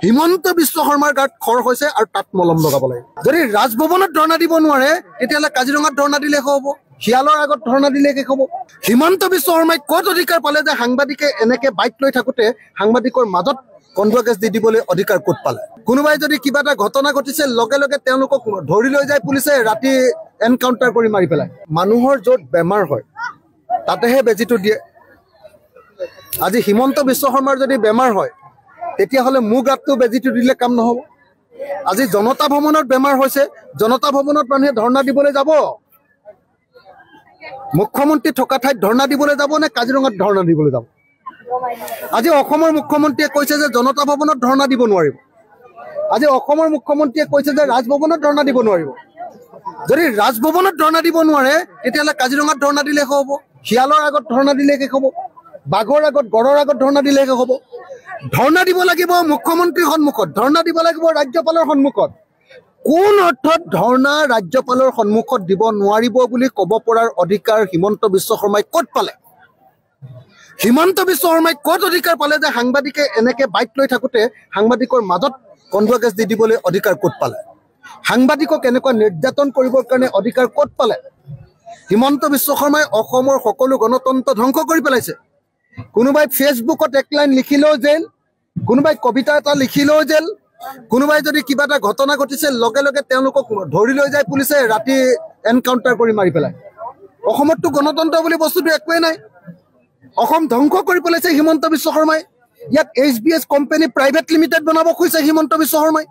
হিমন্ত বিশ্ব শৰ্মাৰ গাত খৰ হৈছে আৰু তাত মলম লগাব লাগে। যদি ৰাজভৱনত ধৰ্ণা দিব নোৱাৰে তেতিয়াহ'লে কাজিৰঙাত ধৰ্ণা দিলে শেষ হ'ব, শিয়ালৰ আগত ধৰ্ণা দিলে শেষ হ'ব। হিমন্ত বিশ্ব শৰ্মাই ক'ত অধিকাৰ পালে যে সাংবাদিকে এনেকে বাইক লৈ থাকোঁতে সাংবাদিকৰ মাজত কন্দুৱা গেছ দি দিবলৈ অধিকাৰ ক'ত পালে? কোনোবাই যদি কিবা এটা ঘটনা ঘটিছে লগে লগে তেওঁলোকক ধৰি লৈ যায় পুলিচে, ৰাতি এনকাউণ্টাৰ কৰি মাৰি পেলায়। মানুহৰ য'ত বেমাৰ হয় তাতেহে বেজীটো দিয়ে। আজি হিমন্ত বিশ্ব শৰ্মাৰ যদি বেমাৰ হয় তেতিয়াহ'লে মোৰ গাতটো বেজীটো দিলে কাম নহ'ব। আজি জনতা ভৱনত বেমাৰ হৈছে, জনতা ভৱনত মানুহে ধৰ্ণা দিবলৈ যাব? মুখ্যমন্ত্ৰী থকা ঠাইত ধৰ্ণা দিবলৈ যাব নে কাজিৰঙাত ধৰ্ণা দিবলৈ যাব? আজি অসমৰ মুখ্যমন্ত্ৰীয়ে কৈছে যে জনতা ভৱনত ধৰ্ণা দিব নোৱাৰিব। আজি অসমৰ মুখ্যমন্ত্ৰীয়ে কৈছে যে ৰাজভৱনত ধৰ্ণা দিব নোৱাৰিব। যদি ৰাজভৱনত ধৰ্ণা দিব নোৱাৰে তেতিয়াহ'লে কাজিৰঙাত ধৰ্ণা দিলে শেষ হ'ব, শিয়ালৰ আগত ধৰ্ণা দিলে শেষ হ'ব, বাঘৰ আগত গড়ৰ আগত ধৰ্ণা দিলে শেষ হ'ব। ধৰ্ণা দিব লাগিব মুখ্যমন্ত্ৰীৰ সন্মুখত, ধৰ্ণা দিব লাগিব ৰাজ্যপালৰ সন্মুখত। কোন অৰ্থত ধৰ্ণা ৰাজ্যপালৰ সন্মুখত দিব নোৱাৰিব বুলি ক'ব পৰাৰ অধিকাৰ হিমন্ত বিশ্ব শৰ্মাই ক'ত পালে? হিমন্ত বিশ্ব শৰ্মাই ক'ত অধিকাৰ পালে যে সাংবাদিকে এনেকে বাইক লৈ থাকোঁতে সাংবাদিকৰ মাজত কন্দুৱা গেছ দি দিবলৈ অধিকাৰ ক'ত পালে? সাংবাদিকক এনেকুৱা নিৰ্যাতন কৰিবৰ কাৰণে অধিকাৰ ক'ত পালে? হিমন্ত বিশ্ব শৰ্মাই অসমৰ সকলো গণতন্ত্ৰ ধ্বংস কৰি পেলাইছে। কোনোবাই ফেচবুকত এক লাইন লিখিলেও জেল, কোনোবাই কবিতা এটা লিখিলেও জেল, কোনোবাই যদি কিবা এটা ঘটনা ঘটিছে লগে লগে তেওঁলোকক ধৰি লৈ যায় পুলিচে, ৰাতি এনকাউণ্টাৰ কৰি মাৰি পেলায়। অসমততো গণতন্ত্ৰ বুলি বস্তুটো একোৱেই নাই। অসম ধ্বংস কৰি পেলাইছে হিমন্ত বিশ্ব শৰ্মাই। ইয়াত HBS কোম্পানী প্ৰাইভেট লিমিটেড বনাব খুজিছে হিমন্ত বিশ্ব শৰ্মাই।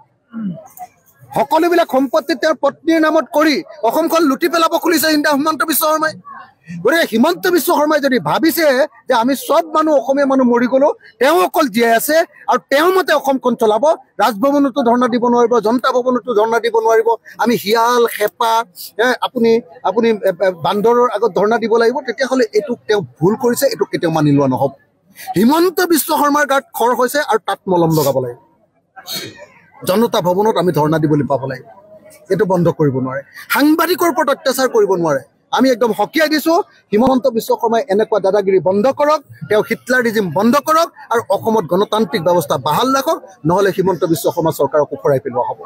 সকলোবিলাক সম্পত্তি তেওঁৰ পত্নীৰ নামত কৰি অসমখন লুটি পেলাব খুলিছে হিমন্ত বিশ্ব শৰ্মাই। গতিকে হিমন্ত বিশ্ব শৰ্মাই যদি ভাবিছে যে আমি চব মানুহ অসমীয়া মানুহ মৰি গ'লো, তেওঁ অকল জীয়াই আছে আৰু তেওঁৰ মতে অসমখন চলাব, ৰাজভৱনতো ধৰ্ণা দিব নোৱাৰিব, জনতা ভৱনতো ধৰ্ণা দিব নোৱাৰিব, আমি শিয়াল হেপা আপুনি বান্দৰৰ আগত ধৰ্ণা দিব লাগিব, তেতিয়াহ'লে এইটো তেওঁ ভুল কৰিছে, এইটো কেতিয়াও মানি লোৱা নহ'ব। হিমন্ত বিশ্ব শৰ্মাৰ গাত খৰ হৈছে আৰু তাত মলম লগাব লাগিব। জনতা ভৱনত আমি ধৰ্ণা দিবলৈ পাব লাগিব, এইটো বন্ধ কৰিব নোৱাৰে। সাংবাদিকৰ ওপৰত অত্যাচাৰ কৰিব নোৱাৰে। আমি একদম সকীয়াই দিছোঁ, হিমন্ত বিশ্ব শৰ্মাই এনেকুৱা দাদাগিৰি বন্ধ কৰক, তেওঁ হিটলাৰিজিম বন্ধ কৰক আৰু অসমত গণতান্ত্ৰিক ব্যৱস্থা বাহাল ৰাখক, নহ'লে হিমন্ত বিশ্ব শৰ্মা চৰকাৰক ওফৰাই পেলোৱা হ'ব।